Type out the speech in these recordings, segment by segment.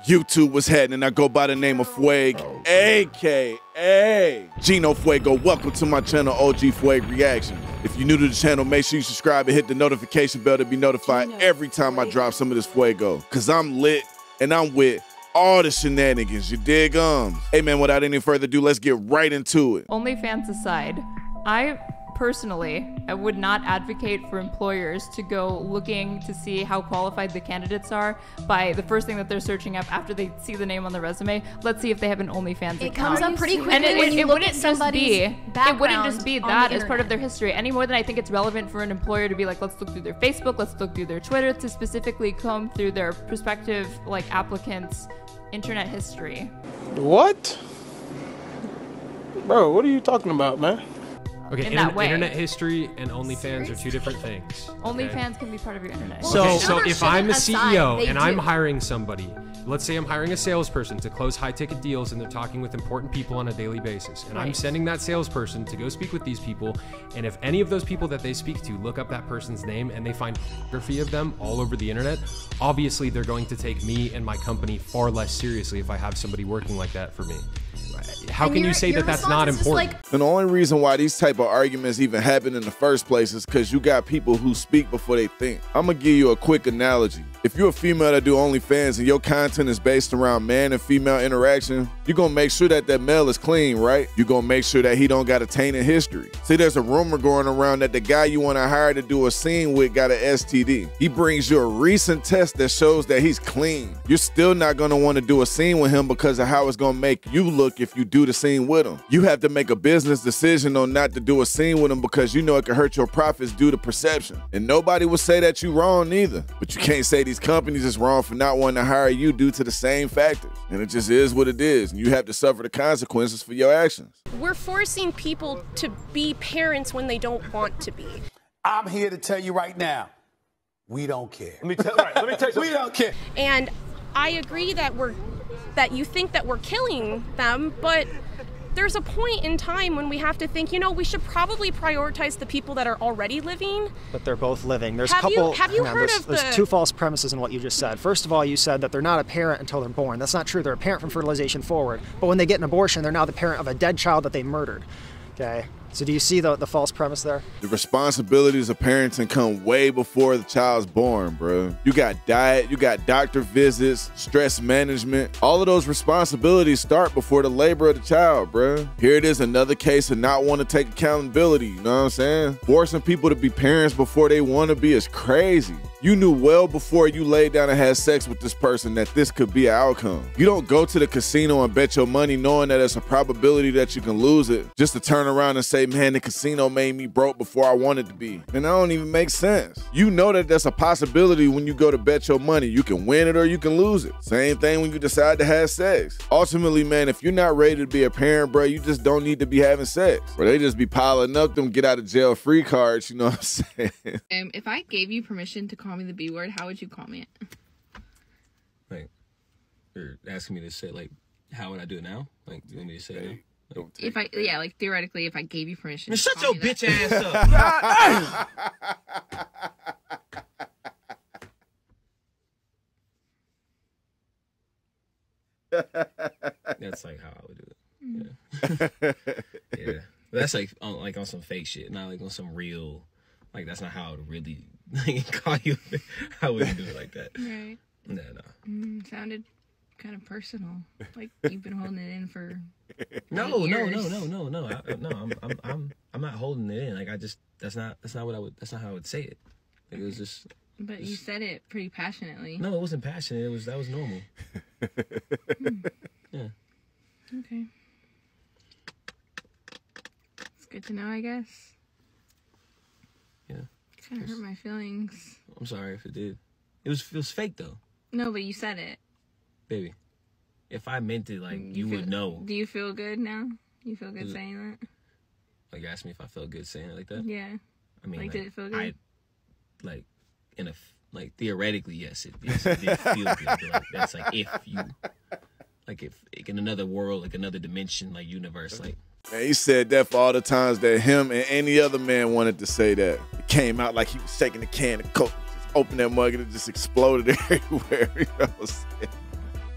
YouTube was happening. I go by the name of Fuego, aka Gino Fuego. Welcome to my channel, OG Fuego Reaction. If you're new to the channel, make sure you subscribe and hit the notification bell to be notified every time I drop some of this Fuego. Cause I'm lit and I'm with all the shenanigans, you dig? Hey man, without any further ado, let's get right into it. OnlyFans aside, I would not advocate for employers to go looking to see how qualified the candidates are by the first thing that they're searching up after they see the name on the resume. Let's see if they have an OnlyFans account. It comes up pretty quickly and when you look at somebody's background. It wouldn't just be that as part of their history. Any more than I think it's relevant for an employer to be like, let's look through their Facebook, let's look through their Twitter, to specifically comb through their prospective applicants' internet history. What? Bro, what are you talking about, man? Okay, internet history and OnlyFans are two different things. OnlyFans can be part of your internet. So if I'm a CEO and I'm hiring somebody, let's say I'm hiring a salesperson to close high-ticket deals and they're talking with important people on a daily basis, and I'm sending that salesperson to go speak with these people, and if any of those people that they speak to look up that person's name and they find photography of them all over the internet, obviously they're going to take me and my company far less seriously if I have somebody working like that for me. How can you say that that's not important? And the only reason why these type of arguments even happen in the first place is because you got people who speak before they think. I'm gonna give you a quick analogy. If you're a female that do OnlyFans and your content is based around man and female interaction, you're gonna make sure that that male is clean, right? You're gonna make sure that he don't got a tainted history. See, there's a rumor going around that the guy you wanna hire to do a scene with got an STD. He brings you a recent test that shows that he's clean. You're still not gonna wanna do a scene with him because of how it's gonna make you look if you do the scene with him. You have to make a business decision on not to do a scene with him because you know it could hurt your profits due to perception. And nobody will say that you wrong neither. But you can't say these companies is wrong for not wanting to hire you due to the same factors. And it just is what it is. And you have to suffer the consequences for your actions. We're forcing people to be parents when they don't want to be. I'm here to tell you right now, we don't care. Let me tell you something. We don't care. And I agree that you think that we're killing them, but there's a point in time when we have to think, you know, we should probably prioritize the people that are already living. But they're both living. There's have you heard of there's two false premises in what you just said. First of all, you said that they're not a parent until they're born. That's not true. They're a parent from fertilization forward. But when they get an abortion, they're now the parent of a dead child that they murdered. Okay? So do you see the false premise there? The responsibilities of parenting come way before the child's born, bro. You got diet, you got doctor visits, stress management. All of those responsibilities start before the labor of the child, bro. Here it is, another case of not want to take accountability, you know what I'm saying? Forcing people to be parents before they want to be is crazy. You knew well before you laid down and had sex with this person that this could be an outcome. You don't go to the casino and bet your money knowing that there's a probability that you can lose it just to turn around and say, man, the casino made me broke before I wanted to be. And that don't even make sense. You know that that's a possibility when you go to bet your money. You can win it or you can lose it. Same thing when you decide to have sex. Ultimately, man, if you're not ready to be a parent, bro, you just don't need to be having sex. Or they just be piling up them get out of jail free cards, you know what I'm saying? If I gave you permission to call me the B word, how would you call me it? Like, you're asking me to say, like, how would I do it now? Like, do you want me to say it now? Like, like, theoretically, if I gave you permission. Man, shut your bitch ass up. That's like how I would do it. Yeah. Yeah. But that's like on some fake shit, not like on some real. Like, that's not how I would really call you. I wouldn't do it like that. Right. No. Sounded kind of personal. Like you've been holding it in for. No. I'm not holding it in. Like that's not how I would say it. Like, it was just. But you said it pretty passionately. No, it wasn't passionate. That was normal. Yeah. Okay. It's good to know, I guess. Yeah. Kind of hurt my feelings. I'm sorry if it did. It was fake though. No, but you said it. Baby, if I meant it, like, you would know. Do you feel good now? You feel good saying that? Like, you asked me if I felt good saying it like that? Yeah. I mean, like did it feel good? Theoretically, yes, it did feel good. But, like, that's like if you, like, if in another world, like another dimension, like universe, like. Man, he said that for all the times that him and any other man wanted to say that. The came out like he was shaking the can of Coke. Just opened that mug and it just exploded everywhere. You know what I'm saying?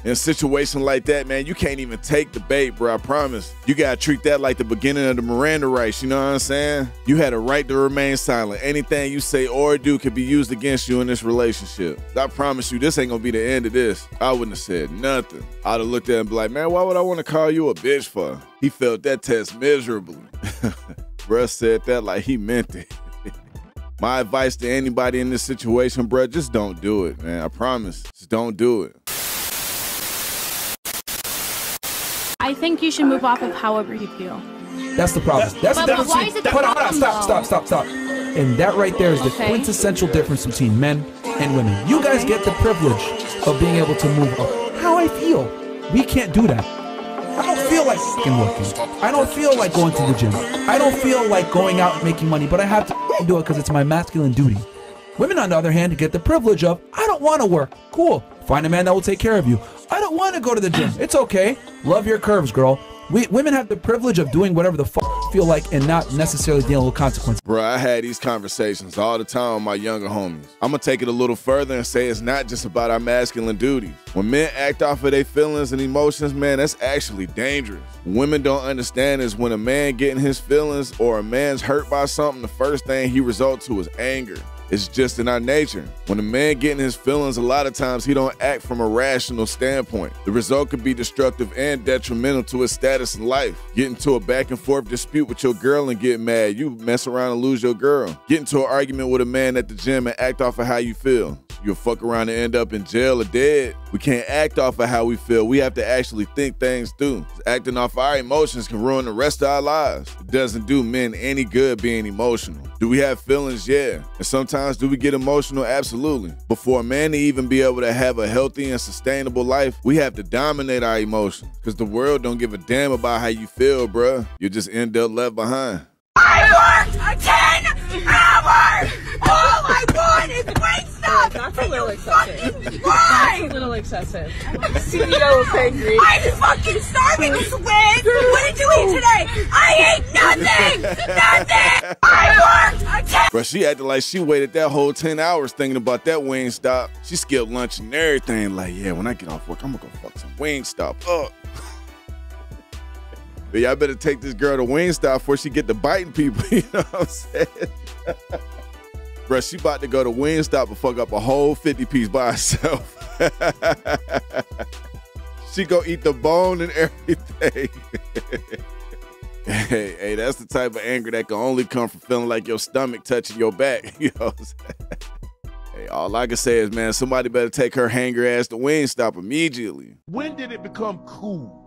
In a situation like that, man, you can't even take the bait, bro, I promise. You gotta treat that like the beginning of the Miranda rights, you know what I'm saying? You had a right to remain silent. Anything you say or do could be used against you in this relationship. I promise you, this ain't gonna be the end of this. I wouldn't have said nothing. I'd have looked at him and be like, man, why would I wanna call you a bitch for? He felt that test miserably. Bruh said that like he meant it. My advice to anybody in this situation, bruh, just don't do it, man. I promise, just don't do it. I think you should move off of however you feel. That's the problem. That's the difference. Why is it the Hold on, problem, stop. And that right there is the quintessential difference between men and women. You guys get the privilege of being able to move up how I feel. We can't do that. I don't feel like fucking working. I don't feel like going to the gym. I don't feel like going out and making money, but I have to do it because it's my masculine duty. Women, on the other hand, get the privilege of, I don't want to work. Cool. Find a man that will take care of you. I don't want to go to the gym. It's okay. Love your curves, girl. Women have the privilege of doing whatever the fuck feel like and not necessarily dealing with consequences. Bro, I had these conversations all the time with my younger homies. I'm gonna take it a little further and say it's not just about our masculine duties. When men act off of their feelings and emotions, man, that's actually dangerous. What women don't understand is when a man getting his feelings or a man's hurt by something, the first thing he resorts to is anger. It's just in our nature. When a man getting his feelings, a lot of times he don't act from a rational standpoint. The result could be destructive and detrimental to his status in life. Get into a back and forth dispute with your girl and get mad. You mess around and lose your girl. Get into an argument with a man at the gym and act off of how you feel. You'll fuck around and end up in jail or dead. We can't act off of how we feel. We have to actually think things through. Acting off our emotions can ruin the rest of our lives. It doesn't do men any good being emotional. Do we have feelings? Yeah. And sometimes do we get emotional? Absolutely. But for a man to even be able to have a healthy and sustainable life, we have to dominate our emotions. Because the world don't give a damn about how you feel, bruh. You just end up left behind. I worked 10 hours! All I want is great stuff! That's a little excessive. Why? That's a little excessive. CEO is angry. I'm fucking starving, Miss Wiz! What did you eat today? I ate nothing! Nothing! I worked 10... Bruh, she acted like she waited that whole 10 hours thinking about that Wingstop. She skipped lunch and everything. Like, yeah, when I get off work, I'm gonna go fuck some Wingstop up. But y'all better take this girl to Wingstop before she get to biting people, you know what I'm saying? Bruh, she about to go to Wingstop and fuck up a whole 50-piece by herself. She go eat the bone and everything. Hey, that's the type of anger that can only come from feeling like your stomach touching your back, you know what I'm saying? Hey, all I can say is, man, somebody better take her hanger ass to Wingstop immediately. When did it become cool?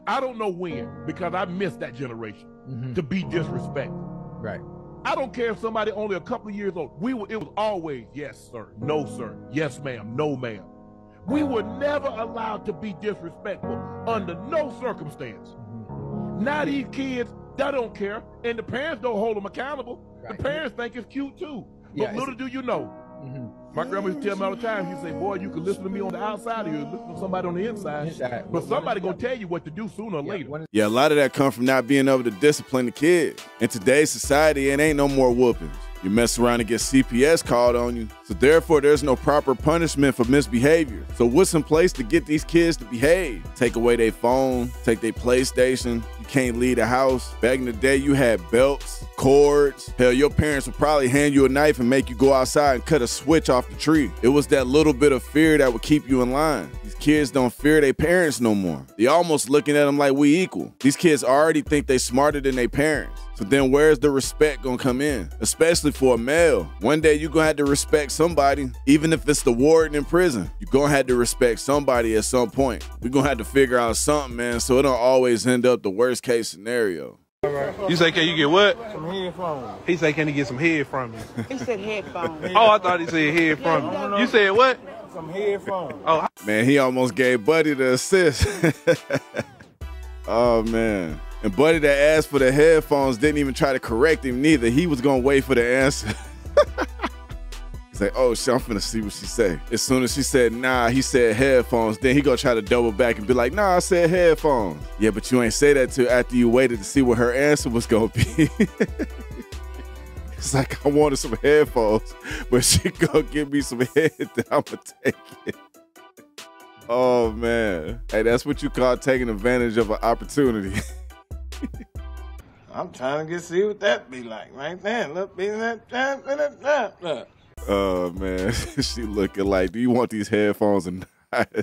I don't know when, because I missed that generation to be disrespected. Right. I don't care if somebody only a couple of years old. It was always yes, sir, no, sir, yes, ma'am, no, ma'am. We were never allowed to be disrespectful under no circumstance. Now these kids, they don't care, and the parents don't hold them accountable. Right. The parents think it's cute too. But little do you know. My grandma used to tell me all the time, she'd say, boy, you can listen to me on the outside, or you listen to somebody on the inside. But somebody gonna tell you what to do sooner or later. Yeah, a lot of that comes from not being able to discipline the kid. In today's society, it ain't no more whoopings. You mess around and get CPS called on you. So therefore, there's no proper punishment for misbehavior. So what's in place to get these kids to behave? Take away their phone, take their PlayStation. You can't leave the house. Back in the day, you had belts, cords. Hell, your parents would probably hand you a knife and make you go outside and cut a switch off the tree. It was that little bit of fear that would keep you in line. These kids don't fear their parents no more. They almost looking at them like we equal. These kids already think they smarter than their parents. So then where's the respect gonna come in? Especially for a male. One day you're gonna have to respect somebody, even if it's the warden in prison. You're gonna have to respect somebody at some point. We're gonna have to figure out something, man, so it don't always end up the worst case scenario. You say, can you get what? Some headphones. He say, can he get some head from you? He said headphones. Oh, I thought he said head from you. You said what? Some headphones. Oh, man, he almost gave Buddy the assist. Oh, man. And Buddy that asked for the headphones didn't even try to correct him neither. He was gonna wait for the answer. He's like, oh shit, I'm finna see what she say. As soon as she said, nah, he said headphones, then he gonna try to double back and be like, nah, I said headphones. Yeah, but you ain't say that till after you waited to see what her answer was gonna be. It's like I wanted some headphones, but she gonna give me some head that I'ma take it. Oh man. Hey, that's what you call taking advantage of an opportunity. I'm trying to see what that be like right there. Look, be that. Oh man. She looking like, do you want these headphones or not?